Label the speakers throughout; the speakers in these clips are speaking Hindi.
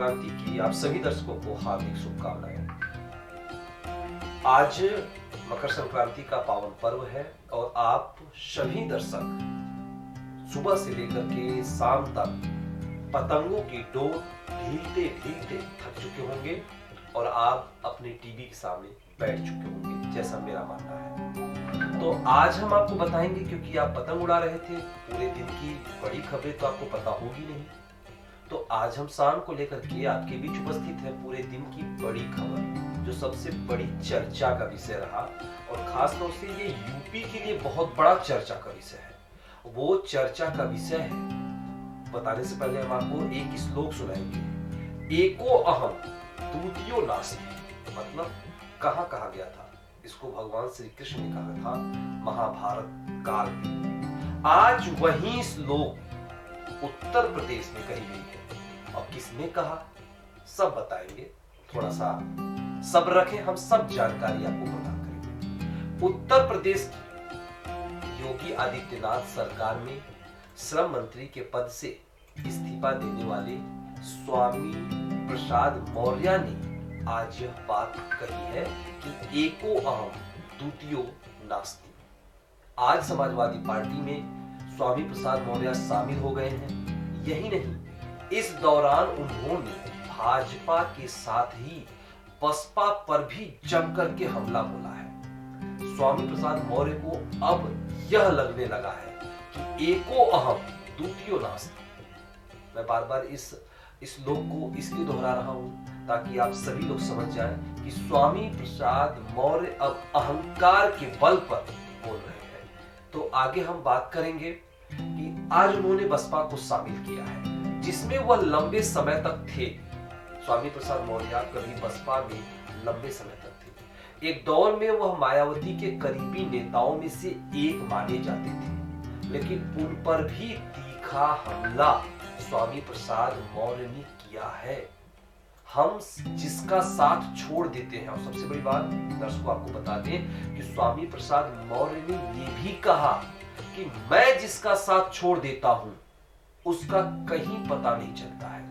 Speaker 1: संक्रांति की आप सभी दर्शकों को हार्दिक शुभकामनाएं। आज मकर संक्रांति का पावन पर्व है और आप सभी दर्शक सुबह से लेकर के शाम तक पतंगों की डोर ढीलते ढीलते थक चुके होंगे और आप अपने टीवी के सामने बैठ चुके होंगे, जैसा मेरा मानना है। तो आज हम आपको बताएंगे, क्योंकि आप पतंग उड़ा रहे थे, पूरे दिन की बड़ी खबरें तो आपको पता होगी नहीं, तो आज हम शाम को लेकर के आपके बीच उपस्थित हैं पूरे दिन की बड़ी खबर, जो सबसे बड़ी चर्चा का विषय रहा और खास तौर से ये यूपी के लिए बहुत बड़ा चर्चा का विषय है। वो चर्चा का विषय है, बताने से पहले हम आपको एक श्लोक सुनाएंगे। एको अहम द्वितीयो नास्ति, मतलब कहाँ कहा गया था इसको? भगवान श्री कृष्ण ने कहा था महाभारत काल में। आज वही श्लोक उत्तर प्रदेश में कही गई है और किसने कहा सब बताएंगे। थोड़ा सा सब्र रखें, हम सब जानकारी आपको प्रदान करेंगे। उत्तर प्रदेश की योगी आदित्यनाथ सरकार में श्रम मंत्री के पद से इस्तीफा देने वाले स्वामी प्रसाद मौर्य ने आज यह बात कही है कि एको अहम द्वितीयो नास्ति। आज समाजवादी पार्टी में स्वामी प्रसाद मौर्य शामिल हो गए हैं। यही नहीं, इस दौरान उन्होंने भाजपा के साथ ही बसपा पर भी जमकर के हमला बोला है। स्वामी प्रसाद मौर्य को अब यह लगने लगा है कि एको अहम द्वितीयो नास्ति। मैं बार बार इस श्लोक को इसलिए दोहरा रहा हूं ताकि आप सभी लोग समझ जाएं कि स्वामी प्रसाद मौर्य अब अहंकार के बल पर बोल रहे हैं। तो आगे हम बात करेंगे कि आज उन्होंने बसपा को शामिल किया है, जिसमें वह लंबे समय तक थे। स्वामी प्रसाद मौर्य कभी बसपा में लंबे समय तक थे। एक दौर में वह मायावती के करीबी नेताओं में से एक माने जाते थे, लेकिन उन पर भी तीखा हमला स्वामी प्रसाद मौर्य ने किया है। हम जिसका साथ छोड़ देते हैं, और सबसे बड़ी बात दर्शकों आपको बता दें कि स्वामी प्रसाद मौर्य ने यह भी कहा कि मैं जिसका साथ छोड़ देता हूं उसका कहीं पता नहीं चलता है।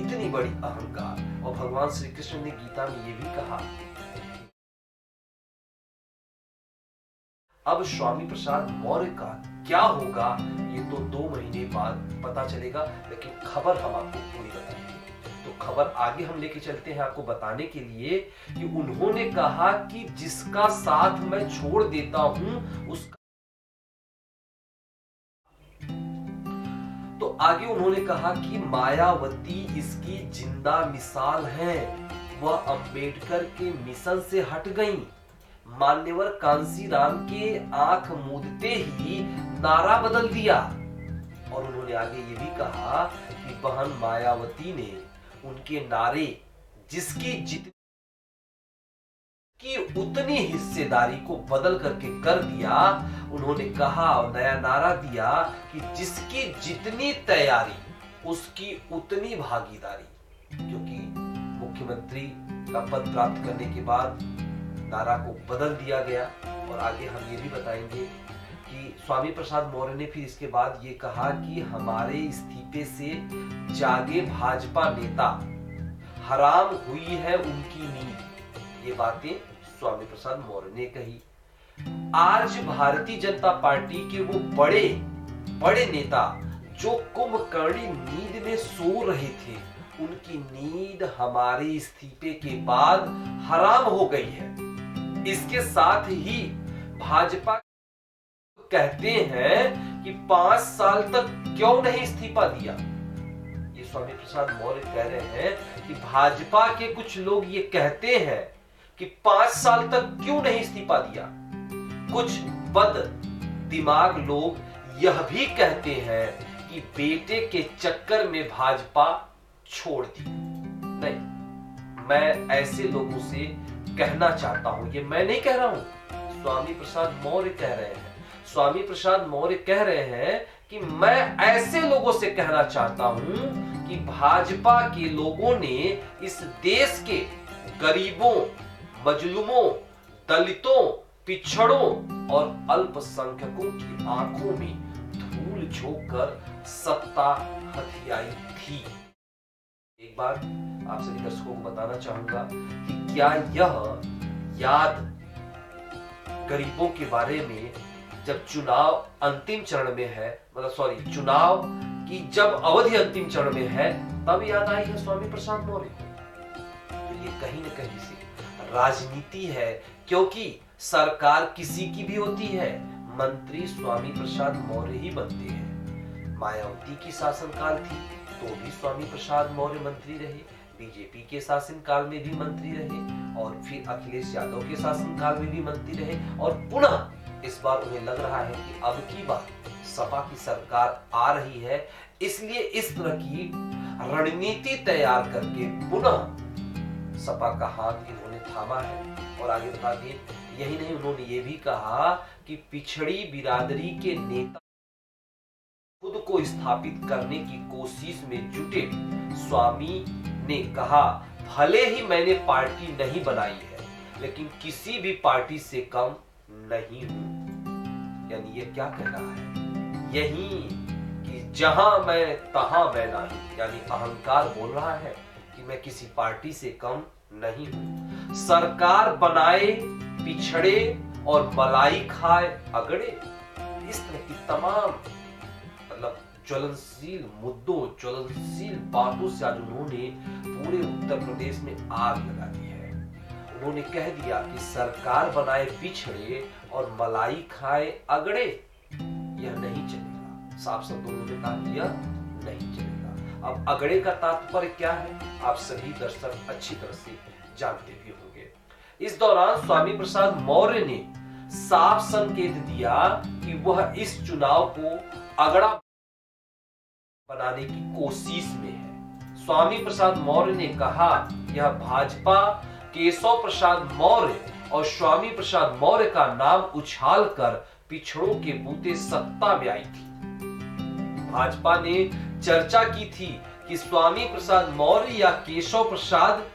Speaker 1: इतनी बड़ी अहंकार। और भगवान श्री कृष्ण ने गीता में यह भी कहा। अब स्वामी प्रसाद मौर्य का क्या होगा ये तो 2 महीने बाद पता चलेगा, लेकिन खबर हम आपको पूरी बताएंगे। तो खबर आगे हम लेके चलते हैं आपको बताने के लिए कि उन्होंने कहा कि जिसका साथ मैं छोड़ देता हूं उसका। तो आगे उन्होंने कहा कि मायावती इसकी जिंदा मिसाल है। वह अंबेडकर के मिशन से हट गईं। मान्यवर कांसीराम के आंख मूंदते ही नारा बदल दिया। और उन्होंने आगे ये भी कहा कि बहन मायावती ने उनके नारे जिसकी जितनी की उतनी हिस्सेदारी को बदल करके कर दिया। उन्होंने कहा और नया नारा दिया कि जिसकी जितनी तैयारी उसकी उतनी भागीदारी। क्योंकि मुख्यमंत्री का पद प्राप्त करने के बाद नारा को बदल दिया गया। और आगे हम ये भी बताएंगे कि स्वामी प्रसाद मौर्य ने फिर इसके बाद ये कहा कि हमारे इस्तीफे से जागे भाजपा नेता, हराम हुई है उनकी नींद। ये बातें स्वामी प्रसाद मौर्य ने कही। आज भारतीय जनता पार्टी के वो बड़े बड़े नेता जो कुंभकर्णी नींद में सो रहे थे, उनकी नींद हमारे इस्तीफे के बाद हराम हो गई है। इसके साथ ही भाजपा कहते हैं कि 5 साल तक क्यों नहीं इस्तीफा दिया। ये स्वामी प्रसाद मौर्य कह रहे हैं कि भाजपा के कुछ लोग ये कहते हैं कि 5 साल तक क्यों नहीं इस्तीफा दिया। कुछ बद दिमाग लोग यह भी कहते हैं कि बेटे के चक्कर में भाजपा छोड़ दी। नहीं, मैं ऐसे लोगों से कहना चाहता हूं, ये मैं नहीं कह रहा हूं, स्वामी प्रसाद मौर्य कह रहे हैं। स्वामी प्रसाद मौर्य कह रहे हैं कि मैं ऐसे लोगों से कहना चाहता हूं कि भाजपा के लोगों ने इस देश के गरीबों, मजलूमों, दलितों, पिछड़ों और अल्पसंख्यकों की आंखों में धूल झोंक कर सत्ता हथियाई थी। एक बात आप सभी दर्शकों को बताना चाहूंगा कि क्या यह याद गरीबों के बारे में जब चुनाव अंतिम चरण में है, चुनाव की जब अवधि अंतिम चरण में है, तब याद आई है स्वामी प्रसाद मौर्य को। तो ये कहीं न कहीं से राजनीति है, क्योंकि सरकार किसी की भी होती है, मंत्री स्वामी प्रसाद मौर्य ही बनते हैं। मायावती की शासनकाल थी तो भी स्वामी प्रसाद मौर्य मंत्री रहे, बीजेपी के शासनकाल में भी मंत्री रहे, और फिर अखिलेश यादव के शासनकाल में भी मंत्री रहे, और पुनः इस बार उन्हें लग रहा है कि अब की बार सपा की सरकार आ रही है, इसलिए इस तरह की रणनीति तैयार करके पुनः सपा का हाथ इन्होंने थामा है। और आगे बता दिए, यही नहीं, उन्होंने ये भी कहा कि पिछड़ी बिरादरी के नेता खुद को स्थापित करने की कोशिश में जुटे। स्वामी ने कहा, भले ही मैंने पार्टी नहीं बनाई है, लेकिन किसी भी पार्टी से कम नहीं हूं। यानी ये क्या कह रहा है, यही कि जहां मैं तहां मैं नहीं, यानी अहंकार बोल रहा है कि मैं किसी पार्टी से कम नहीं हूं। सरकार बनाए पिछड़े और मलाई खाए अगड़े, इस तरह की तमाम ज्वलनशील मुद्दों, ज्वलनशील बातों से आज उन्होंने पूरे उत्तर प्रदेश में आग लगा दी है। उन्होंने कह दिया कि सरकार बनाए पिछड़े और मलाई खाए अगड़े, यह नहीं चलेगा। साफ शब्दों में कहा, यह नहीं चलेगा। अब अगड़े का तात्पर्य क्या है, आप सभी दर्शक अच्छी तरह से जानते भी होंगे। इस दौरान स्वामी प्रसाद मौर्य ने साफ संकेत दिया कि वह इस चुनाव को अगड़ा बनाने की कोशिश में है। स्वामी प्रसाद मौर्य ने कहा, यह भाजपा केशव प्रसाद मौर्य और स्वामी प्रसाद मौर्य का नाम उछालकर पिछड़ों के बूते सत्ता में आई थी। भाजपा ने चर्चा की थी कि स्वामी प्रसाद मौर्य या केशव प्रसाद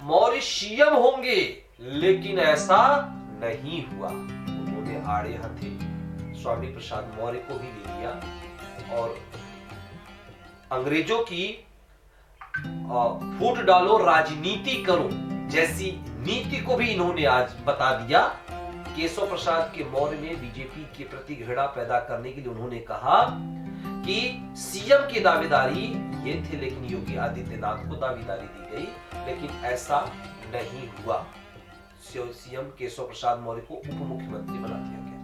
Speaker 1: मौर्य सीएम होंगे, लेकिन ऐसा नहीं हुआ। उन्होंने आड़े हाथे स्वामी प्रसाद मौर्य को भी ले लिया और अंग्रेजों की फूट डालो राजनीति करो जैसी नीति को भी इन्होंने आज बता दिया। केशव प्रसाद के मौर्य में बीजेपी के प्रति घृणा पैदा करने के लिए उन्होंने कहा कि सीएम की दावेदारी ये थे, लेकिन योगी आदित्यनाथ को दावेदारी दी गई, लेकिन ऐसा नहीं हुआ। सीएम केशव प्रसाद मौर्य को उप मुख्यमंत्री बना दिया गया।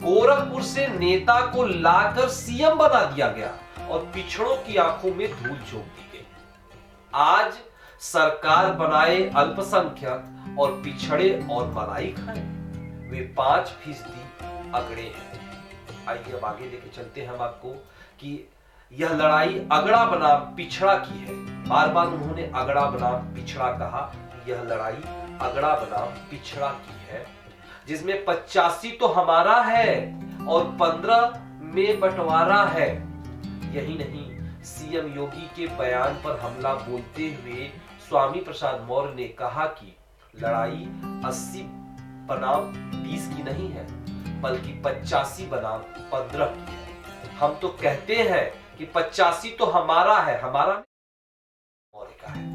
Speaker 1: गोरखपुर से नेता को लाकर सीएम बना दिया गया और पिछड़ों की आंखों में धूल झोंक दी गई। आज सरकार बनाए अल्पसंख्यक और पिछड़े और मलाई खाए, वे 5% अगड़े हैं। आइए अब आगे लेके चलते हैं हम आपको कि यह लड़ाई अगड़ा बनाम पिछड़ा की है। बार बार उन्होंने अगड़ा बनाम पिछड़ा कहा कि यह लड़ाई अगड़ा बनाम पिछड़ा की है, जिसमें 85 तो हमारा है और 15 में बंटवारा है। यही नहीं, सीएम योगी के बयान पर हमला बोलते हुए स्वामी प्रसाद मौर्य ने कहा कि लड़ाई 80 बनाम 20 की नहीं है, बल्कि 85 बनाम 15 की है। हम तो कहते हैं कि 85 तो हमारा है, हमारा मौर्य का है,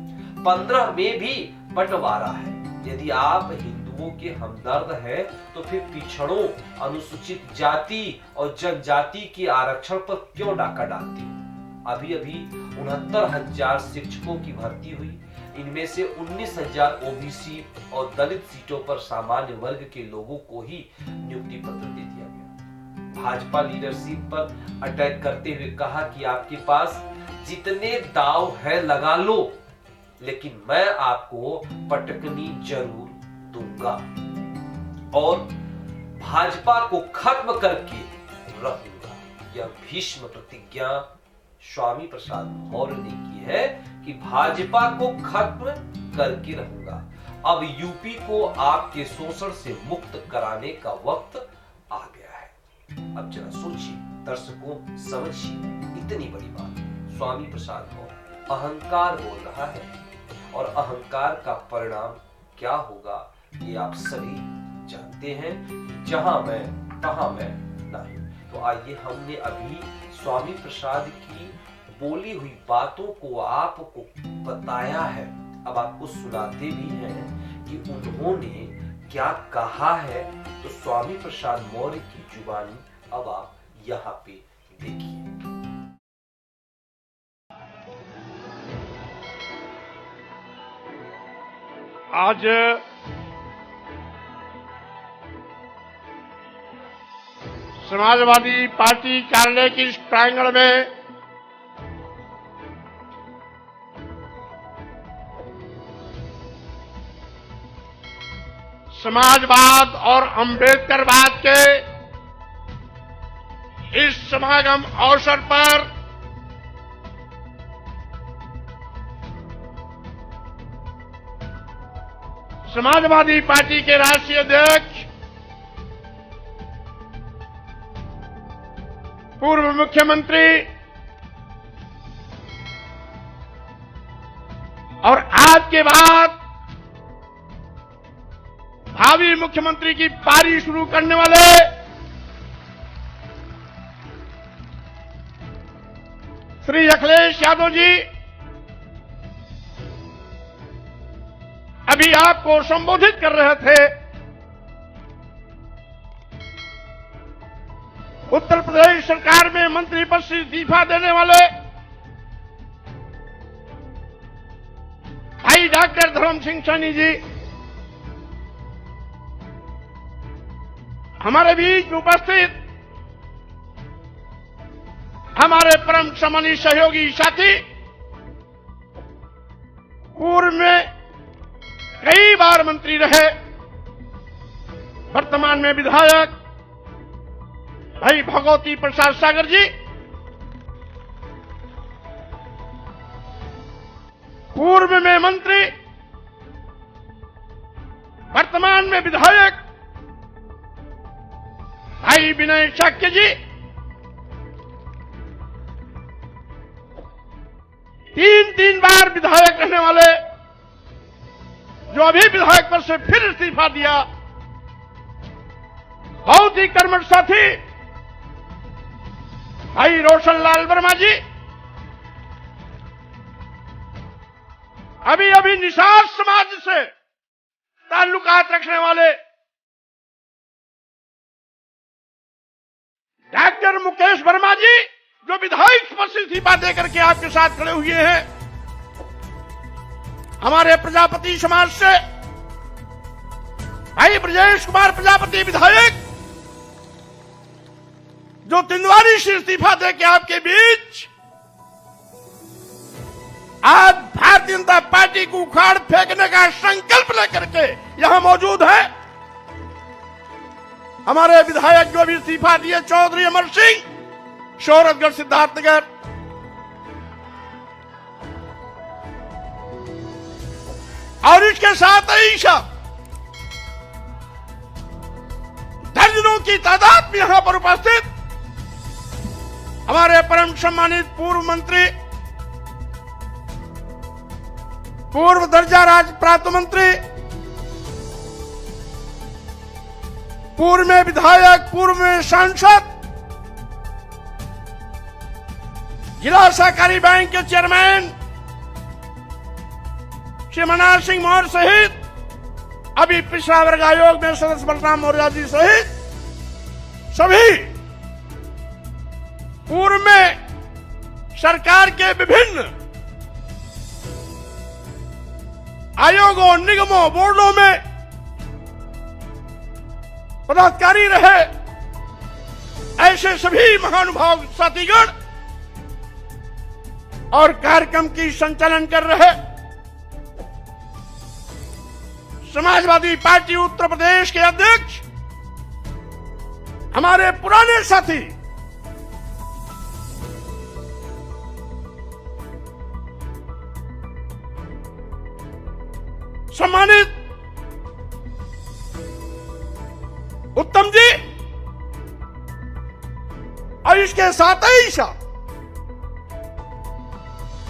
Speaker 1: 15 में भी बंटवारा है। यदि आप हिंदुओं के हमदर्द हैं, तो फिर पिछड़ों, अनुसूचित जाति और जनजाति के आरक्षण पर क्यों डाका डालते हो? अभी अभी 69,000 शिक्षकों की भर्ती हुई, इनमें से 19,000 ओबीसी और दलित सीटों पर सामान्य वर्ग के लोगों को ही नियुक्ति पत्र दे दिया गया। भाजपा लीडरशिप पर अटैक करते हुए कहा कि आपके पास जितने दाव है लगा लो, लेकिन मैं आपको पटकनी जरूर दूंगा और भाजपा को खत्म करके रहूंगा। यह भीष्म प्रतिज्ञा स्वामी प्रसाद मौर्य ने की है कि भाजपा को खत्म करके रहूंगा। अब यूपी को आपके शोषण से मुक्त कराने का वक्त आ गया है। अब जरा सोचिए दर्शकों, समझिए इतनी बड़ी बात। स्वामी प्रसाद मौर्य अहंकार बोल रहा है और अहंकार का परिणाम क्या होगा ये आप सभी जानते हैं कि जहां मैं तहां मैं नहीं। तो आइए, हमने अभी स्वामी प्रसाद की बोली हुई बातों को आपको बताया है, अब आपको सुनाते भी हैं कि उन्होंने क्या कहा है। तो स्वामी प्रसाद मौर्य की जुबानी अब आप यहाँ पे देखिए।
Speaker 2: आज समाजवादी पार्टी कार्यालय के इस प्रांगण में समाजवाद और अंबेडकरवाद के इस समागम अवसर पर समाजवादी पार्टी के राष्ट्रीय अध्यक्ष पूर्व मुख्यमंत्री और आज के बाद भावी मुख्यमंत्री की पारी शुरू करने वाले श्री अखिलेश यादव जी अभी आपको संबोधित कर रहे थे। उत्तर प्रदेश सरकार में मंत्री पद से इस्तीफा देने वाले भाई डॉक्टर धर्म सिंह सैनी जी हमारे बीच उपस्थित हमारे परम सम्मानित सहयोगी साथी, पूर्व में कई बार मंत्री रहे, वर्तमान में विधायक भाई भगवती प्रसाद सागर जी, पूर्व में मंत्री वर्तमान में विधायक भाई विनय शाक्य जी, तीन बार विधायक रहने वाले जो अभी विधायक पद से फिर इस्तीफा दिया, बहुत ही कर्मठ साथी भाई रोशन लाल वर्मा जी, अभी निषाद समाज से ताल्लुकात रखने वाले डॉक्टर मुकेश वर्मा जी जो विधायक पद से इस्तीफा देकर के आपके साथ खड़े हुए हैं, हमारे प्रजापति समाज से भाई ब्रजेश कुमार प्रजापति विधायक जो तिंदवारी से इस्तीफा देकर आपके बीच आज भारतीय जनता पार्टी को उखाड़ फेंकने का संकल्प लेकर के यहां मौजूद है। हमारे विधायक जो भी इस्तीफा दिए चौधरी अमर सिंह, शोहरतगढ़ सिद्धार्थनगर, और इसके साथ ही दर्जनों की तादाद में यहां पर उपस्थित हमारे परम सम्मानित पूर्व मंत्री, पूर्व दर्जा राज्य प्राप्त मंत्री, पूर्व में विधायक, पूर्व में सांसद, जिला सहकारी बैंक के चेयरमैन श्री मनोहर सिंह मौर्य सहित अभी पिछड़ा वर्ग आयोग में सदस्य बलराम मौर्य जी सहित सभी पूर्व में सरकार के विभिन्न आयोगों, निगमों, बोर्डों में पदाधिकारी रहे, ऐसे सभी महानुभाव साथीगण और कार्यक्रम की संचालन कर रहे समाजवादी पार्टी उत्तर प्रदेश के अध्यक्ष हमारे पुराने साथी सम्मानित उत्तम जी, और इसके साथ ही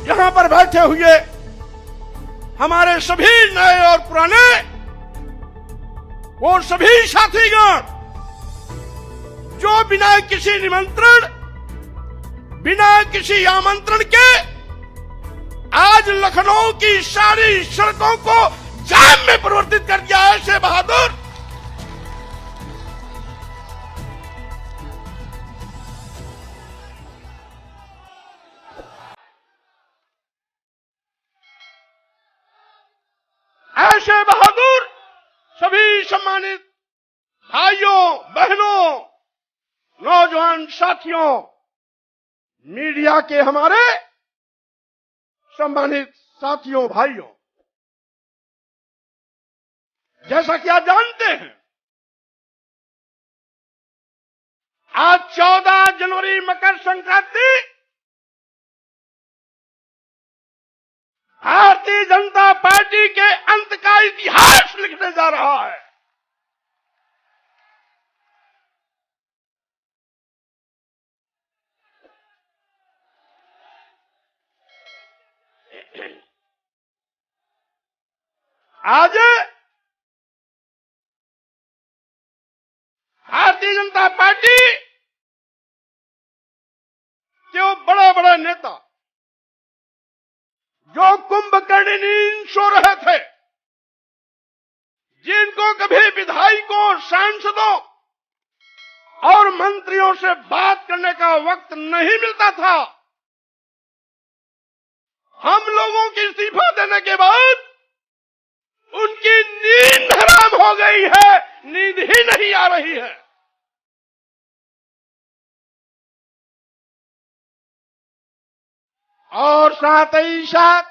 Speaker 2: यहां पर बैठे हुए हमारे सभी नए और पुराने वो सभी साथीगण जो बिना किसी निमंत्रण, बिना किसी आमंत्रण के आज लखनऊ की सारी सड़कों को जाम में परिवर्तित कर दिया है। ऐसे बहादुर सभी सम्मानित भाइयों, बहनों, नौजवान साथियों, मीडिया के हमारे सम्मानित साथियों, भाइयों, जैसा कि आप जानते हैं, आज 14 जनवरी मकर संक्रांति भारतीय जनता पार्टी के अंत का इतिहास लिखने जा रहा है। आज भारतीय जनता पार्टी के वो बड़े बड़े नेता जो कुंभकर्ण नींद सो रहे थे, जिनको कभी विधायकों, सांसदों और मंत्रियों से बात करने का वक्त नहीं मिलता था, हम लोगों की इस्तीफा देने के बाद उनकी नींद हराम हो गई है, नींद ही नहीं आ रही है। और साथ ही साथ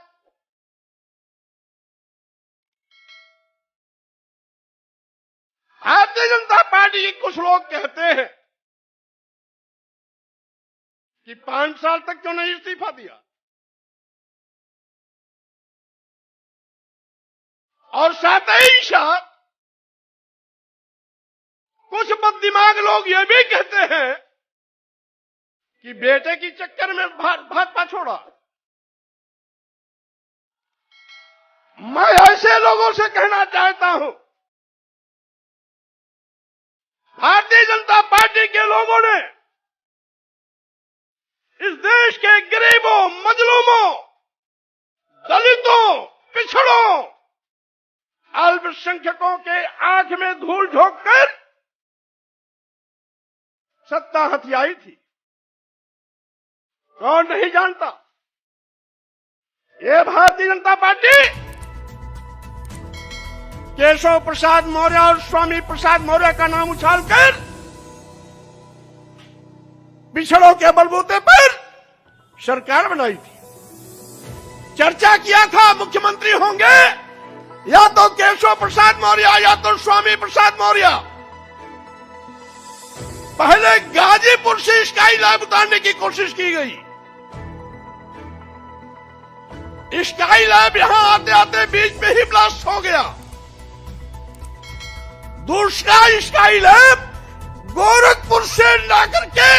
Speaker 2: भारतीय जनता पार्टी के कुछ लोग कहते हैं कि 5 साल तक क्यों नहीं इस्तीफा दिया, और साथ ही साथ कुछ बददिमाग लोग ये भी कहते हैं कि बेटे की चक्कर में भाजपा छोड़ा। मैं ऐसे लोगों से कहना चाहता हूं, भारतीय जनता पार्टी के लोगों ने इस देश के गरीबों, मजलूमों, दलितों, पिछड़ों, अल्पसंख्यकों के आंख में धूल झोंककर सत्ता हथियाई थी। कौन नहीं जानता, ये भारतीय जनता पार्टी केशव प्रसाद मौर्य और स्वामी प्रसाद मौर्य का नाम उछालकर पिछड़ों के बलबूते पर सरकार बनाई थी। चर्चा किया था मुख्यमंत्री होंगे या तो केशव प्रसाद मौर्य या तो स्वामी प्रसाद मौर्य। पहले गाजीपुर से स्काई लैब उतारने की कोशिश की गई। स्काई लैब यहां आते आते बीच में ही ब्लास्ट हो गया। दूसरा स्काई लैब गोरखपुर से लाकर के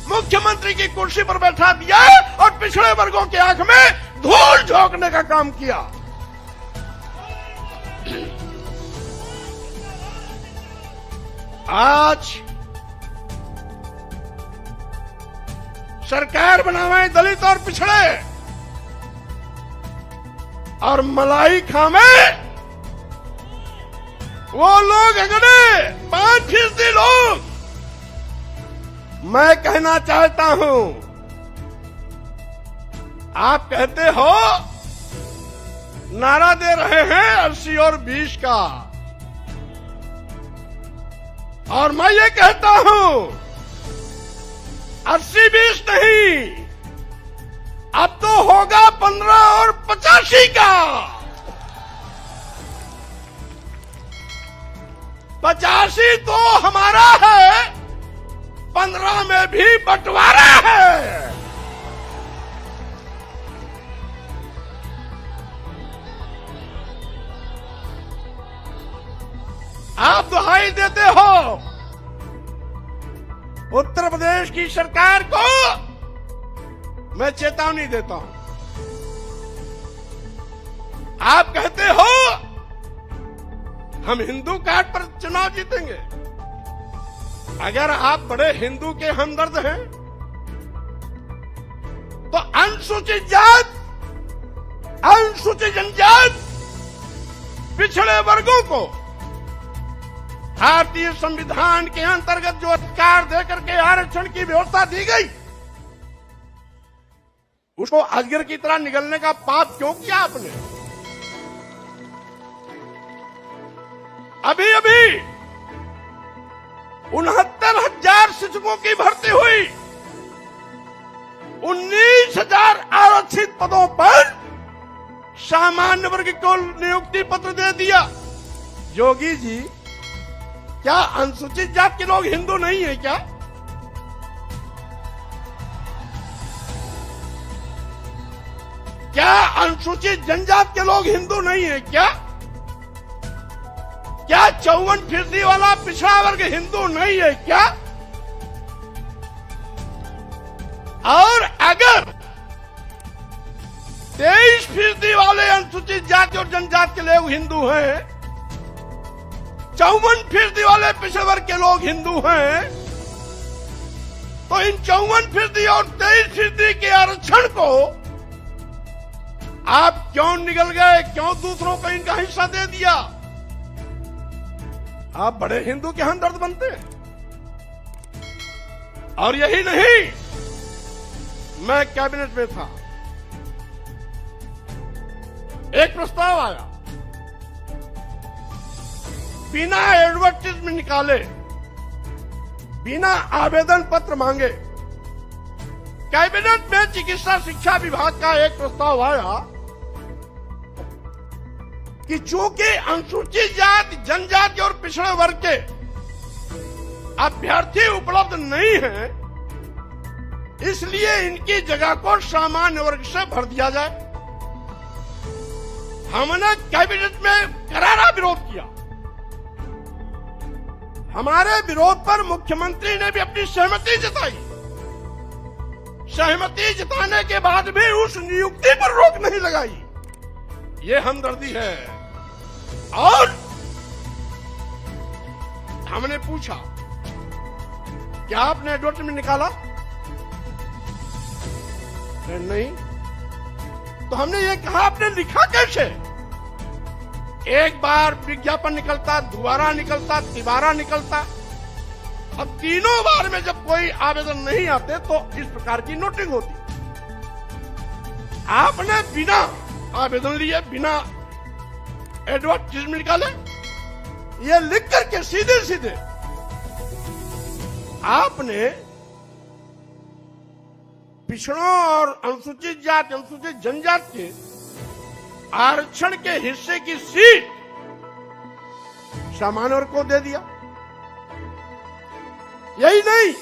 Speaker 2: मुख्यमंत्री की कुर्सी पर बैठा दिया और पिछड़े वर्गों के आंख में धूल झोंकने का काम किया। आज सरकार बनावे दलित और पिछड़े, और मलाई खामे वो लोग अगड़े 5% लोग। मैं कहना चाहता हूं, आप कहते हो नारा दे रहे हैं 80 और 20 का, और मैं ये कहता हूं 80-20 नहीं, अब तो होगा 15 और 85 का। 85 तो हमारा है, 15 में भी बंटवारा है। आप दुहाई देते हो उत्तर प्रदेश की सरकार को, मैं चेतावनी देता हूं। आप कहते हो हम हिंदू कार्ड पर चुनाव जीतेंगे। अगर आप बड़े हिंदू के हमदर्द हैं तो अनुसूचित जात, अनुसूचित जनजाति, पिछड़े वर्गों को भारतीय संविधान के अंतर्गत जो अधिकार देकर के आरक्षण की व्यवस्था दी गई, उसको अजगर की तरह निगलने का पाप क्यों किया आपने? अभी अभी 69,000 शिक्षकों की भर्ती हुई, 19,000 आरक्षित पदों पर सामान्य वर्ग को नियुक्ति पत्र दे दिया। योगी जी, क्या अनुसूचित जाति के लोग हिंदू नहीं है क्या? क्या अनुसूचित जनजाति के लोग हिंदू नहीं है क्या? क्या 54% वाला पिछड़ा वर्ग हिंदू नहीं है क्या? और अगर 23% वाले अनुसूचित जाति और जनजाति के लोग हिंदू हैं, 54% वाले पिछड़े वर्ग के लोग हिंदू हैं, तो इन 54% और 23% के आरक्षण को आप क्यों निगल गए? क्यों दूसरों को इनका हिस्सा दे दिया? आप बड़े हिंदू के हमदर्द बनते हैं। और यही नहीं, मैं कैबिनेट में था, एक प्रस्ताव आया, बिना एडवर्टाइजमेंट निकाले, बिना आवेदन पत्र मांगे, कैबिनेट में चिकित्सा शिक्षा विभाग का एक प्रस्ताव आया कि चूंकि अनुसूचित जाति, जनजाति और पिछड़े वर्ग के अभ्यर्थी उपलब्ध नहीं हैं, इसलिए इनकी जगह को सामान्य वर्ग से भर दिया जाए। हमने कैबिनेट में करारा विरोध किया। हमारे विरोध पर मुख्यमंत्री ने भी अपनी सहमति जताई। सहमति जताने के बाद भी उस नियुक्ति पर रोक नहीं लगाई। ये हमदर्दी है। और हमने पूछा, क्या आपने एडवर्टाइजमेंट निकाला? नहीं। तो हमने ये कहा, आपने लिखा कैसे? एक बार विज्ञापन निकलता, दोबारा निकलता, तिबारा निकलता। अब तीनों बार में जब कोई आवेदन नहीं आते तो इस प्रकार की नोटिंग होती। आपने बिना आवेदन लिए, बिना एडवर्टाइजमेंट निकाले, ये लिख करके सीधे सीधे आपने पिछड़ों और अनुसूचित जाति, अनुसूचित जनजाति के आरक्षण के हिस्से की सीट सामान्य वर्ग को दे दिया। यही नहीं,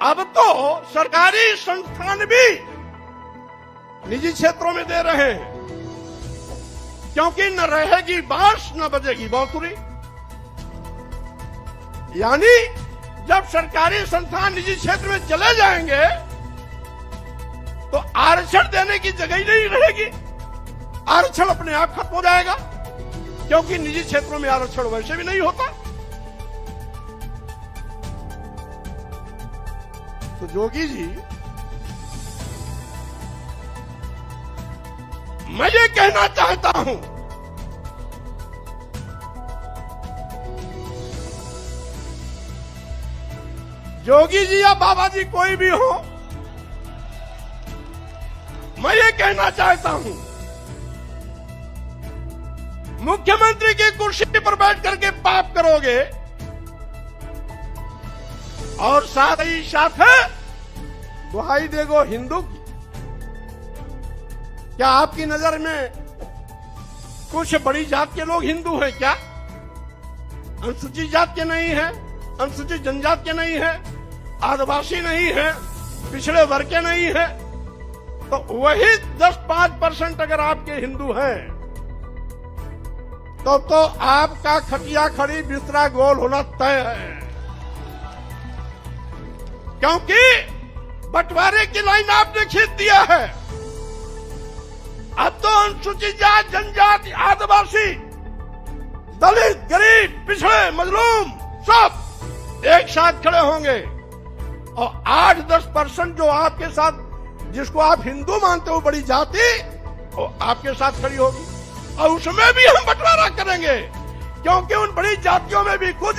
Speaker 2: अब तो सरकारी संस्थान भी निजी क्षेत्रों में दे रहे हैं, क्योंकि न रहेगी बांस न बजेगी बांसुरी। यानी जब सरकारी संस्थान निजी क्षेत्र में चले जाएंगे तो आरक्षण देने की जगह ही नहीं रहेगी। आरक्षण अपने आप खत्म हो जाएगा, क्योंकि निजी क्षेत्रों में आरक्षण वैसे भी नहीं होता। तो योगी जी, मैं ये कहना चाहता हूं, योगी जी या बाबा जी कोई भी हो, मैं ये कहना चाहता हूं, मुख्यमंत्री की कुर्सी पर बैठ करके पाप करोगे और साथ ही साथ दुहाई देगो हिंदू की। क्या आपकी नजर में कुछ बड़ी जात के लोग हिंदू हैं क्या? अनुसूचित जात के नहीं है, अनुसूचित जनजाति के नहीं है, आदिवासी नहीं है, पिछड़े वर्ग के नहीं है, तो वही 10-5% अगर आपके हिंदू हैं तो आपका खटिया खड़ी बिस्तरा गोल होना तय है। क्योंकि बंटवारे की लाइन आपने खींच दिया है। अब तो अनुसूचित जाति, जनजाति, आदिवासी, दलित, गरीब, पिछड़े, मजलूम सब एक साथ खड़े होंगे और 8-10% जो आपके साथ, जिसको आप हिंदू मानते हो बड़ी जाति, वो आपके साथ खड़ी होगी और उसमें भी हम बंटवारा करेंगे, क्योंकि उन बड़ी जातियों में भी कुछ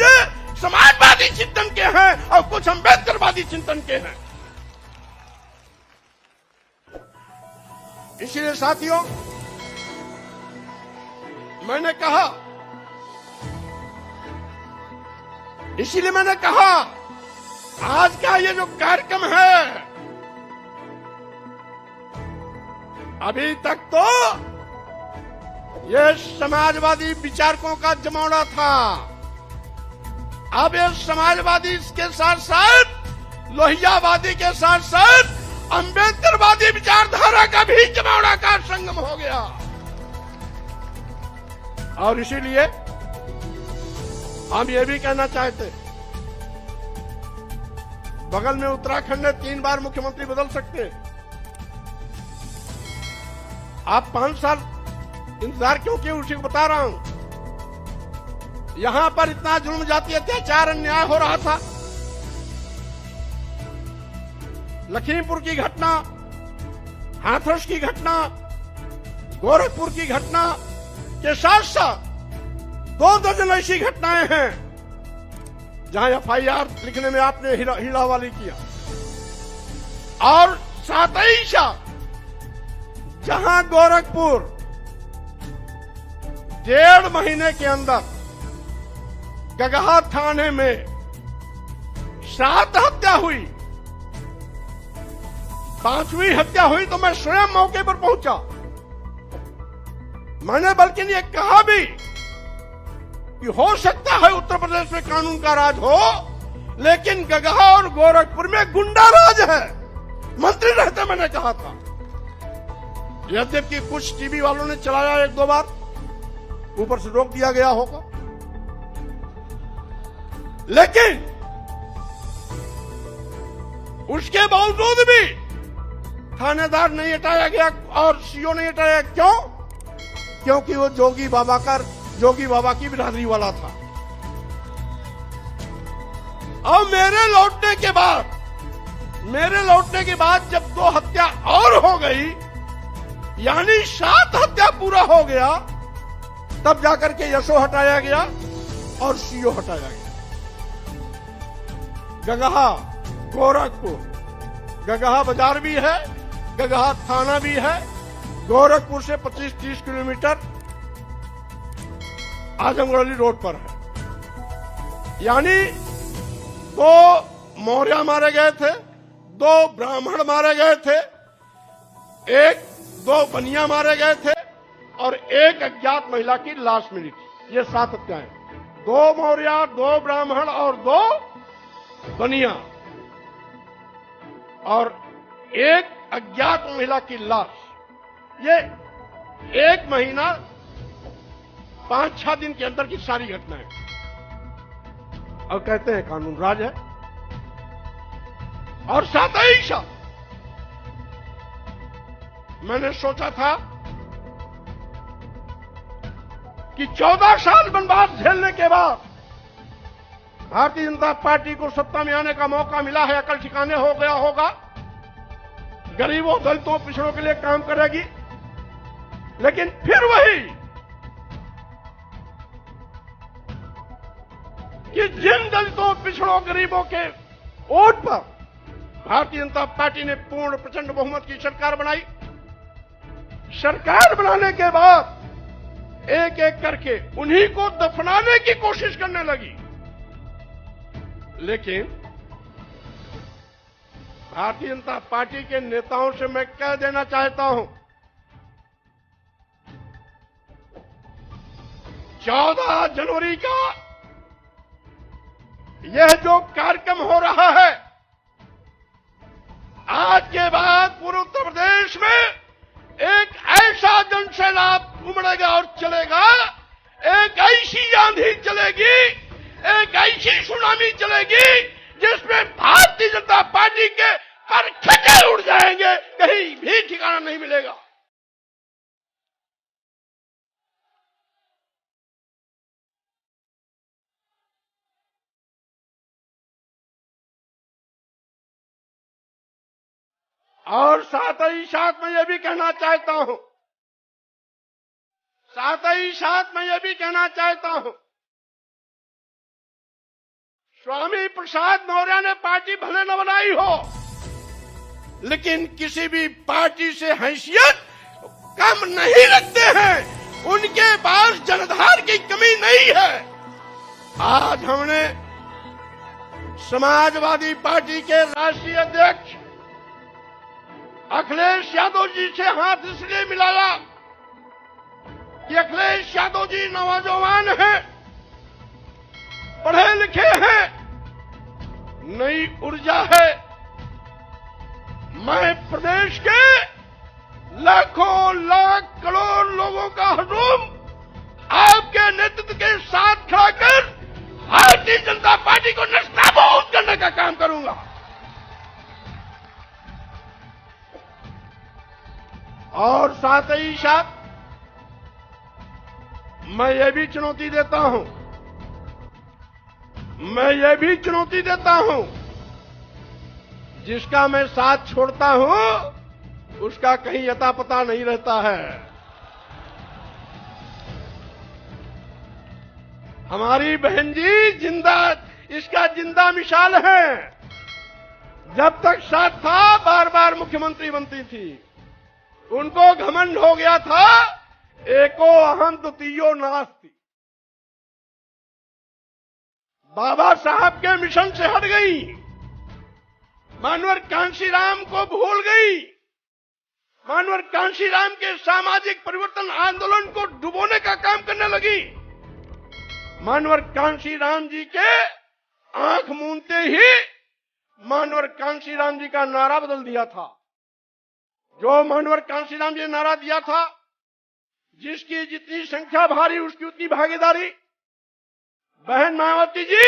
Speaker 2: समाजवादी चिंतन के हैं और कुछ अम्बेडकरवादी चिंतन के हैं। इसीलिए साथियों, मैंने कहा आज का ये जो कार्यक्रम है, अभी तक तो ये समाजवादी विचारकों का जमावड़ा था। अब ये समाजवादी के साथ साथ लोहियावादी के साथ साथ अम्बेडकरवादी विचारधारा का भी जमावड़ा का संगम हो गया। और इसीलिए हम ये भी कहना चाहते, बगल में उत्तराखंड में 3 बार मुख्यमंत्री बदल सकते, आप 5 साल इंतजार क्यों किए, उसी को बता रहा हूं। यहां पर इतना जुल्म, जाति अत्याचार, अन्याय हो रहा था। लखीमपुर की घटना, हाथरस की घटना, गोरखपुर की घटना के साथ साथ 2 दर्जन ऐसी घटनाएं हैं जहां FIR लिखने में आपने हिलावाली किया, और साथ ही साथ जहां गोरखपुर 1.5 महीने के अंदर गगहा थाने में 7 हत्या हुई, 5वीं हत्या हुई तो मैं स्वयं मौके पर पहुंचा। मैंने बल्कि ये कहा भी कि हो सकता है उत्तर प्रदेश में कानून का राज हो, लेकिन गगहा और गोरखपुर में गुंडा राज है। मंत्री रहते मैंने कहा था, यद्यपि कुछ टीवी वालों ने चलाया 1-2 बार, ऊपर से रोक दिया गया होगा, लेकिन उसके बावजूद भी थानेदार नहीं हटाया गया और सीओ नहीं हटाया। क्यों? क्योंकि वो जोगी बाबा की बिरादरी वाला था। और मेरे लौटने के बाद जब 2 हत्या और हो गई, यानी 7 हत्या पूरा हो गया, तब जाकर के यशो हटाया गया और सीओ हटाया गया। गगहा, गोरखपुर, गगहा बाजार भी है, गगहा थाना भी है, गोरखपुर से 25-30 किलोमीटर आजमगढ़ रोड पर है। यानी 2 मौर्य मारे गए थे, 2 ब्राह्मण मारे गए थे, 2 बनिया मारे गए थे और 1 अज्ञात महिला की लाश मिली थी। ये 7 हत्याएं, 2 मौर्य, 2 ब्राह्मण और 2 बनिया, और 1 अज्ञात महिला की लाश। ये 1 महीना 5-6 दिन के अंदर की सारी घटनाएं, और कहते हैं कानून राज है। और साथ ही साथ मैंने सोचा था कि 14 साल वनवास झेलने के बाद भारतीय जनता पार्टी को सत्ता में आने का मौका मिला है, अकल ठिकाने हो गया होगा, गरीबों, दलितों, पिछड़ों के लिए काम करेगी। लेकिन फिर वही कि जिन दलितों, पिछड़ों, गरीबों के वोट पर भारतीय जनता पार्टी ने पूर्ण प्रचंड बहुमत की सरकार बनाई। सरकार बनाने के बाद एक एक करके उन्हीं को दफनाने की कोशिश करने लगी। लेकिन भारतीय जनता पार्टी के नेताओं से मैं कह देना चाहता हूं, 14 जनवरी का यह जो कार्यक्रम हो रहा है, आज के बाद पूरे उत्तर प्रदेश में एक ऐसा जनसैलाब उमड़ेगा और चलेगा, एक ऐसी आंधी चलेगी, एक ऐसी सुनामी चलेगी जिसमें भारतीय जनता पार्टी के पर खचे उड़ जाएंगे, कहीं भी ठिकाना नहीं मिलेगा। और साथ ही साथ मैं ये भी कहना चाहता हूं, स्वामी प्रसाद मौर्य ने पार्टी भले न बनाई हो, लेकिन किसी भी पार्टी से हैसियत कम नहीं रखते हैं। उनके पास जनाधार की कमी नहीं है। आज हमने समाजवादी पार्टी के राष्ट्रीय अध्यक्ष अखिलेश यादव जी से हाथ इसलिए मिलाया कि अखिलेश यादव जी नौजवान हैं, पढ़े लिखे हैं, नई ऊर्जा है। मैं प्रदेश के लाखों लाख करोड़ लोगों का हुजूम आपके नेतृत्व के साथ खड़ा कर भारतीय जनता पार्टी को नस्ताबूद करने का काम करूंगा। और साथ ही साथ मैं ये भी चुनौती देता हूं, जिसका मैं साथ छोड़ता हूं उसका कहीं अता पता नहीं रहता है। हमारी बहन जी इसका जिंदा मिसाल है। जब तक साथ था बार बार मुख्यमंत्री बनती थी। उनको घमंड हो गया था, एको अहम द्वितीयो नास्ति। बाबा साहब के मिशन से हट गई, मानवर कांशीराम को भूल गई, मानवर कांशीराम के सामाजिक परिवर्तन आंदोलन को डुबोने का काम करने लगी। मानवर कांशीराम जी के आंख मूंदते ही मानवर कांशीराम जी का नारा बदल दिया था। जो मानवर कांशीराम जी ने नारा दिया था, जिसकी जितनी संख्या भारी उसकी उतनी भागीदारी। बहन मायावती जी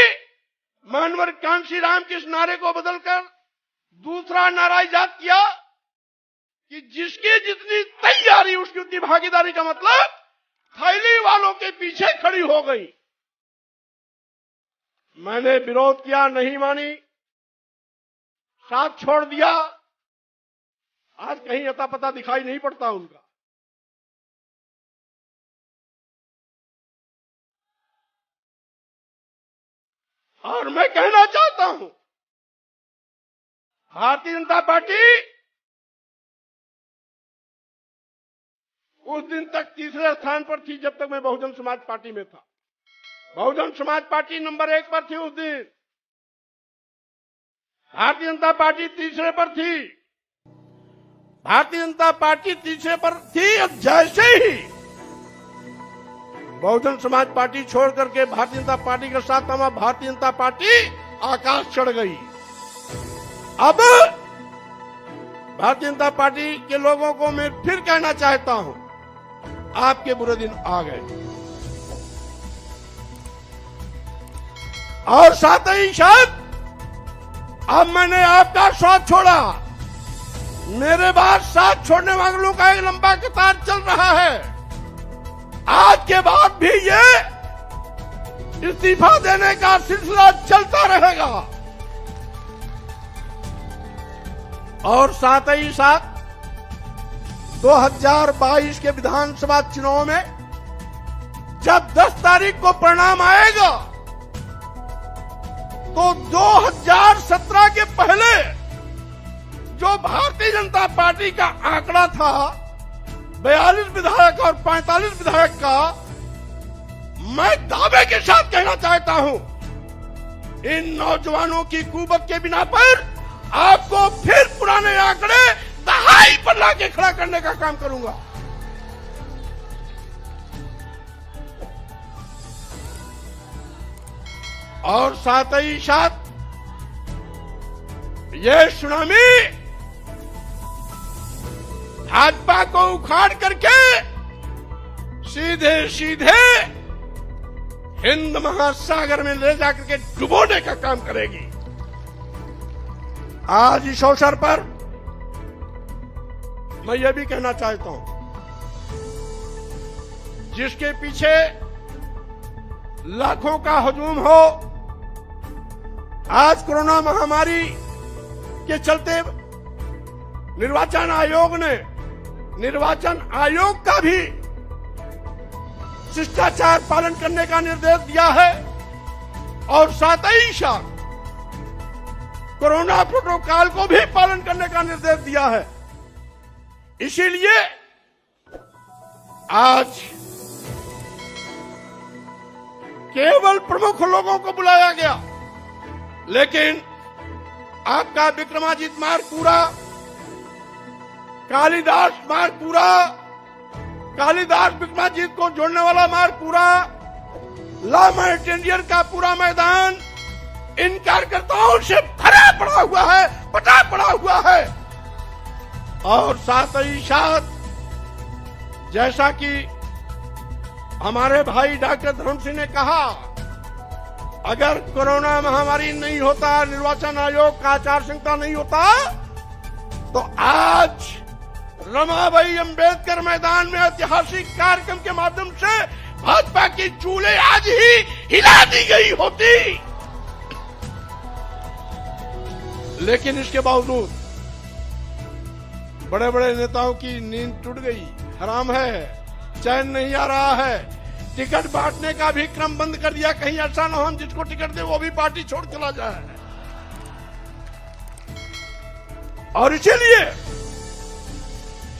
Speaker 2: मानवर कांशीराम के इस नारे को बदलकर दूसरा नारा इजाद किया कि जिसकी जितनी तैयारी उसकी उतनी भागीदारी, का मतलब थैली वालों के पीछे खड़ी हो गई। मैंने विरोध किया, नहीं मानी, साथ छोड़ दिया। आज कहीं अता पता दिखाई नहीं पड़ता उनका। और मैं कहना चाहता हूं, भारतीय जनता पार्टी उस दिन तक तीसरे स्थान पर थी जब तक मैं बहुजन समाज पार्टी में था। बहुजन समाज पार्टी नंबर 1 पर थी उस दिन। भारतीय जनता पार्टी तीसरे पर थी। भारतीय जनता पार्टी तीसरे पर थी। अब जैसे ही बहुजन समाज पार्टी छोड़ करके भारतीय जनता पार्टी के साथ हमारा भारतीय जनता पार्टी आकाश चढ़ गई। अब भारतीय जनता पार्टी के लोगों को मैं फिर कहना चाहता हूं, आपके बुरे दिन आ गए। और साथ ही साथ अब मैंने आपका साथ छोड़ा। मेरे बाद साथ छोड़ने वालों का एक लंबा कतार चल रहा है। आज के बाद भी ये इस्तीफा देने का सिलसिला चलता रहेगा। और साथ ही साथ 2022 के विधानसभा चुनाव में जब 10 तारीख को परिणाम आएगा तो 2017 के पहले जो भारतीय जनता पार्टी का आंकड़ा था 42 विधायक और 45 विधायक का, मैं दावे के साथ कहना चाहता हूं, इन नौजवानों की कुवत के बिना पर आपको फिर पुराने आंकड़े दहाई पर लाके खड़ा करने का काम करूंगा। और साथ ही साथ ये सुनामी भाजपा को उखाड़ करके सीधे सीधे हिंद महासागर में ले जाकर के डुबोने का काम करेगी। आज इस अवसर पर मैं ये भी कहना चाहता हूं, जिसके पीछे लाखों का हुजूम हो, आज कोरोना महामारी के चलते निर्वाचन आयोग ने निर्वाचन आयोग का भी शिष्टाचार पालन करने का निर्देश दिया है और साथ ही साथ कोरोना प्रोटोकॉल को भी पालन करने का निर्देश दिया है। इसीलिए आज केवल प्रमुख लोगों को बुलाया गया, लेकिन आपका विक्रमादित्य मार्ग पूरा, कालिदास मार्ग पूरा, कालिदास विक्रमादित्य को जोड़ने वाला मार्ग पूरा, ला मार्टेंडियर का पूरा मैदान इन कार्यकर्ताओं से भरा पड़ा हुआ है, पटा पड़ा हुआ है। और साथ ही साथ जैसा कि हमारे भाई डॉक्टर धर्म सिंह ने कहा, अगर कोरोना महामारी नहीं होता, निर्वाचन आयोग का आचार संहिता नहीं होता, तो आज रमाबाई अंबेडकर मैदान में ऐतिहासिक कार्यक्रम के माध्यम से भाजपा की चूल्हे आज ही हिला दी गई होती। लेकिन इसके बावजूद बड़े बड़े नेताओं की नींद टूट गई, हराम है, चैन नहीं आ रहा है। टिकट बांटने का भी क्रम बंद कर दिया, कहीं ऐसा न हो हम जिसको टिकट दे वो भी पार्टी छोड़ चला जाए। और इसीलिए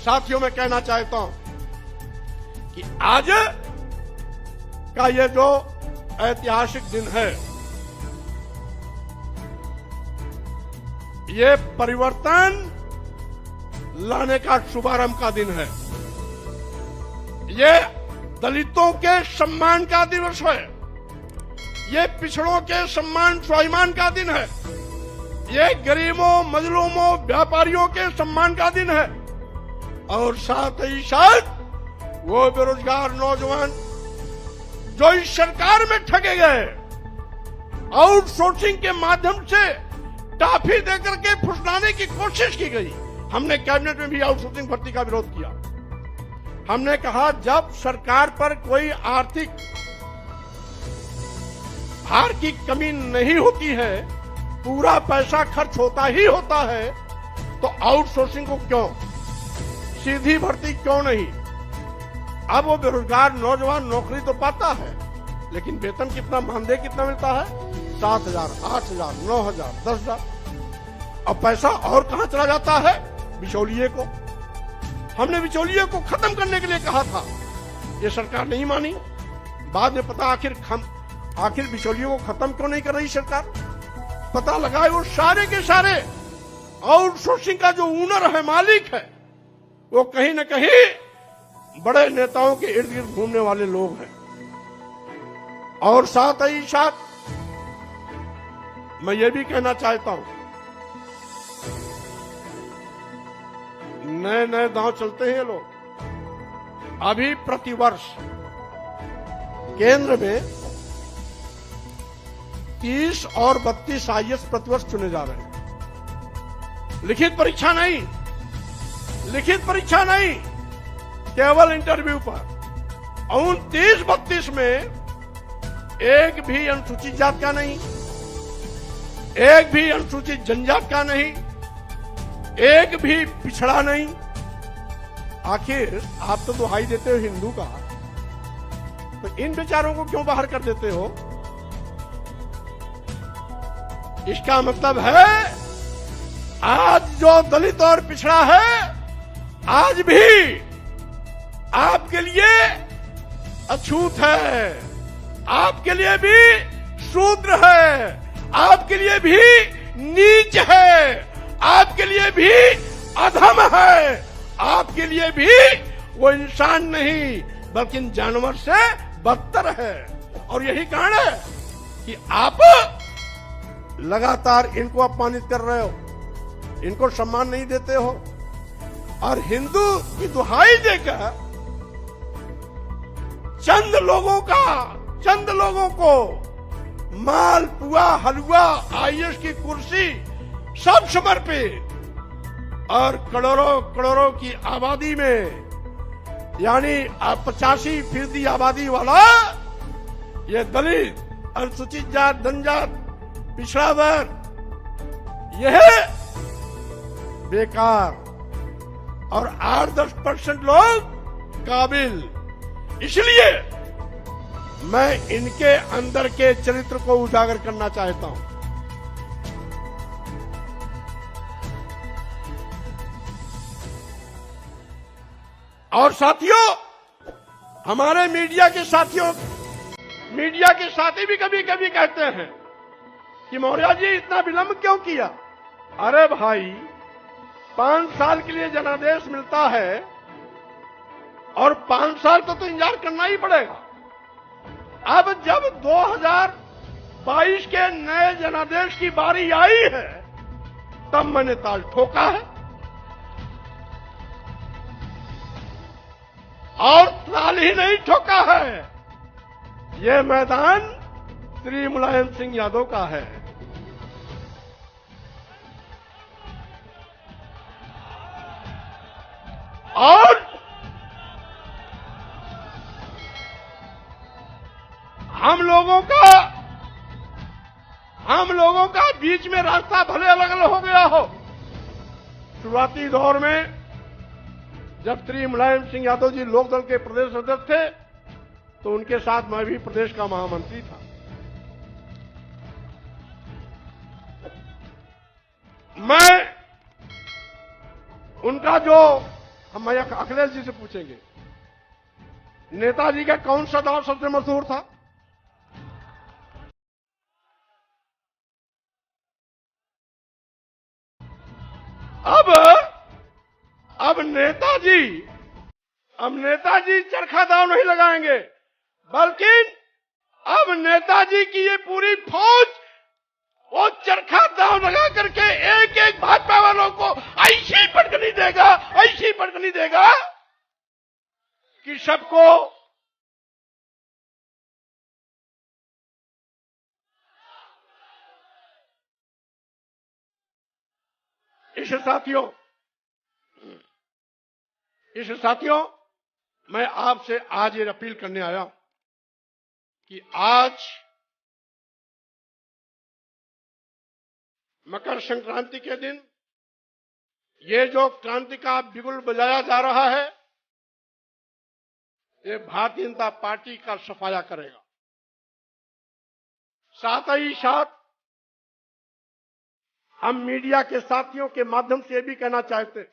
Speaker 2: साथियों मैं कहना चाहता हूं कि आज का ये जो ऐतिहासिक दिन है, ये परिवर्तन लाने का शुभारंभ का दिन है। ये दलितों के सम्मान का दिवस है, ये पिछड़ों के सम्मान स्वाभिमान का दिन है, ये गरीबों मजलूमों व्यापारियों के सम्मान का दिन है। और साथ ही साथ वो बेरोजगार नौजवान जो इस सरकार में ठगे गए, आउटसोर्सिंग के माध्यम से टाफी देकर के फुसलाने की कोशिश की गई। हमने कैबिनेट में भी आउटसोर्सिंग भर्ती का विरोध किया। हमने कहा जब सरकार पर कोई आर्थिक भार की कमी नहीं होती है, पूरा पैसा खर्च होता ही होता है, तो आउटसोर्सिंग को क्यों, सीधी भर्ती क्यों नहीं। अब वो बेरोजगार नौजवान नौकरी तो पाता है, लेकिन वेतन कितना, मानदेय कितना मिलता है? 7,000, 8,000, 9,000, 10,000। अब पैसा और कहां चला जाता है? बिचौलिए को। हमने बिचौलिए को खत्म करने के लिए कहा था, ये सरकार नहीं मानी। बाद में पता आखिर बिचौलियों को खत्म क्यों नहीं कर रही सरकार, पता लगाए वो सारे के सारे आउटसोर्सिंग का जो ओनर है, मालिक है, वो कहीं न कहीं बड़े नेताओं के इर्द गिर्द घूमने वाले लोग हैं। और साथ ही साथ मैं ये भी कहना चाहता हूं, नए नए दांव चलते हैं लोग। अभी प्रतिवर्ष केंद्र में 30 और 32 IAS प्रतिवर्ष चुने जा रहे हैं। लिखित परीक्षा नहीं, लिखित परीक्षा नहीं, केवल इंटरव्यू पर। और 30-32 में एक भी अनुसूचित जात का नहीं, एक भी अनुसूचित जनजात का नहीं, एक भी पिछड़ा नहीं। आखिर आप तो दुहाई देते हो हिंदू का, तो इन बेचारों को क्यों बाहर कर देते हो? इसका मतलब है आज जो दलित और पिछड़ा है, आज भी आपके लिए अछूत है, आपके लिए भी शूद्र है, आपके लिए भी नीच है, आपके लिए भी अधम है, आपके लिए भी वो इंसान नहीं बल्कि जानवर से बदतर है। और यही कारण है कि आप लगातार इनको अपमानित कर रहे हो, इनको सम्मान नहीं देते हो, और हिंदू की दुहाई देकर चंद लोगों को माल पुआ हलवा IAS की कुर्सी सब समर्पित, और करोड़ों की आबादी में, यानी 85% आबादी वाला ये दलित, अनुसूचित जात, जनजात, पिछड़ा वर्ग, यह बेकार और 8-10% लोग काबिल। इसलिए मैं इनके अंदर के चरित्र को उजागर करना चाहता हूं। और साथियों, हमारे मीडिया के साथी भी कभी कभी कहते हैं कि मौर्य जी इतना विलंब क्यों किया। अरे भाई, 5 साल के लिए जनादेश मिलता है और 5 साल तो इंतजार करना ही पड़ेगा। अब जब 2022 के नए जनादेश की बारी आई है, तब मैंने ताल ठोका है और ताल ही नहीं ठोका है। यह मैदान श्री मुलायम सिंह यादव का है। और हम लोगों का बीच में रास्ता भले अलग अलग हो गया हो। शुरुआती दौर में जब श्री मुलायम सिंह यादव जी लोकदल के प्रदेश अध्यक्ष थे, तो उनके साथ मैं भी प्रदेश का महामंत्री था। मैं उनका जो हम अखिलेश जी से पूछेंगे, नेताजी का कौन सा दौर सबसे मशहूर था? अब नेताजी चरखा दाव नहीं लगाएंगे, बल्कि अब नेताजी की ये पूरी फौज वो चरखा दाव लगा करके एक एक भाजपा वालों को ऐसी पटकनी देगा कि सबको इस साथियों, मैं आपसे आज ये अपील करने आया कि आज मकर संक्रांति के दिन ये जो क्रांति का बिगुल बजाया जा रहा है, ये भारतीय जनता पार्टी का सफाया करेगा। साथ ही साथ हम मीडिया के साथियों के माध्यम से भी कहना चाहते हैं,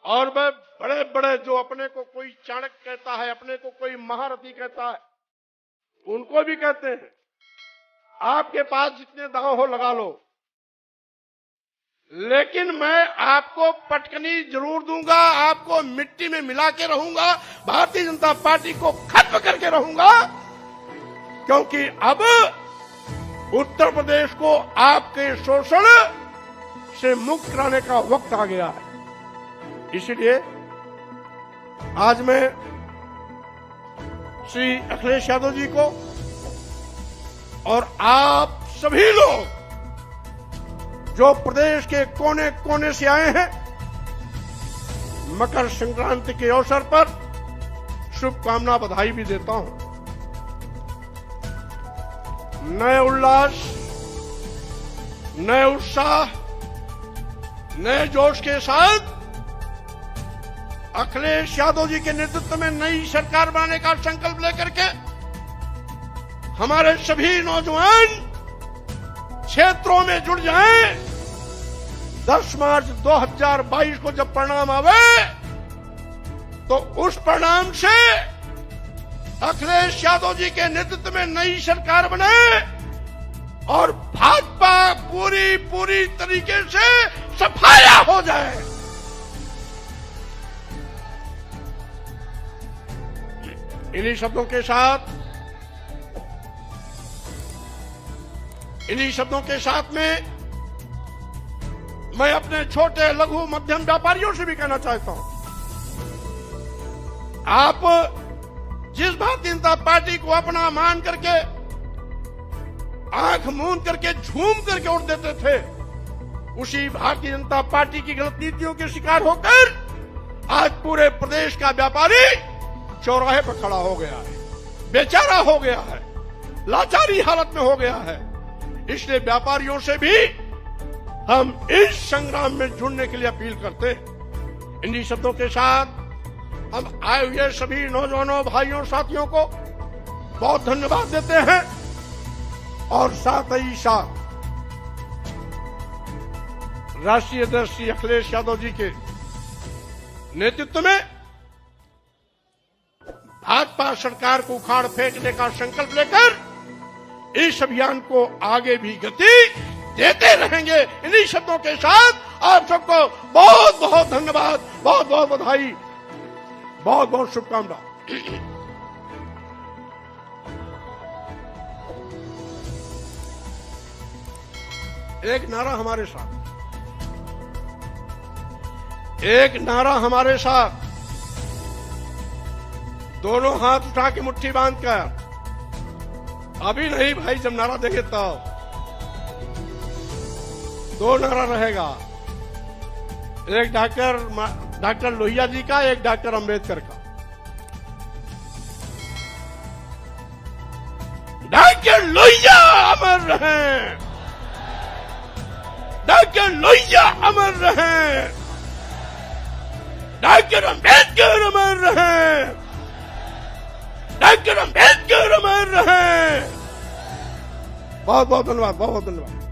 Speaker 2: और वह बड़े बड़े जो अपने को कोई चाणक्य कहता है, अपने को कोई महारथी कहता है, उनको भी कहते हैं, आपके पास जितने दांव हो लगा लो, लेकिन मैं आपको पटकनी जरूर दूंगा, आपको मिट्टी में मिला के रहूंगा, भारतीय जनता पार्टी को खत्म करके रहूंगा। क्योंकि अब उत्तर प्रदेश को आपके शोषण से मुक्त कराने का वक्त आ गया है। इसलिए आज मैं श्री अखिलेश यादव जी को और आप सभी लोग जो प्रदेश के कोने कोने से आए हैं, मकर संक्रांति के अवसर पर शुभकामना बधाई भी देता हूं। नए उल्लास, नए उत्साह, नए जोश के साथ अखिलेश यादव जी के नेतृत्व में नई सरकार बनाने का संकल्प लेकर के हमारे सभी नौजवान क्षेत्रों में जुड़ जाएं। 10 मार्च 2022 को जब परिणाम आवे, तो उस परिणाम से अखिलेश यादव जी के नेतृत्व में नई सरकार बने और भाजपा पूरी तरीके से सफाया हो जाए। इन्हीं शब्दों के साथ में मैं अपने छोटे लघु मध्यम व्यापारियों से भी कहना चाहता हूं, आप जिस भारतीय जनता पार्टी को अपना मान करके, आंख मूंद करके, झूम करके वोट देते थे, उसी भारतीय जनता पार्टी की गलत नीतियों के शिकार होकर आज पूरे प्रदेश का व्यापारी चौराहे पर खड़ा हो गया है, बेचारा हो गया है, लाचारी हालत में हो गया है। इसलिए व्यापारियों से भी हम इस संग्राम में जुड़ने के लिए अपील करते हैं। इन्हीं शब्दों के साथ हम आए हुए सभी नौजवानों, भाइयों, साथियों को बहुत धन्यवाद देते हैं और साथ ही साथ राष्ट्रीय अध्यक्ष श्री अखिलेश यादव जी के नेतृत्व में भाजपा सरकार को उखाड़ फेंकने का संकल्प लेकर इस अभियान को आगे भी गति देते रहेंगे। इन्हीं शब्दों के साथ आप सबको बहुत बहुत धन्यवाद, बहुत बहुत बधाई, बहुत बहुत शुभकामनाएं। एक नारा हमारे साथ, एक नारा हमारे साथ, दोनों हाथ उठा के मुट्ठी बांधकर, अभी नहीं भाई, जब नारा देंगे तब दो नारा रहेगा, एक डॉक्टर लोहिया जी का, एक डॉक्टर अंबेडकर का। डॉक्टर लोहिया अमर रहें, डॉक्टर लोहिया अमर रहें, डॉक्टर अंबेडकर अमर रहें, डॉक्टर अंबेडकर अमर रहें। बहुत बहुत धन्यवाद, बहुत बहुत धन्यवाद।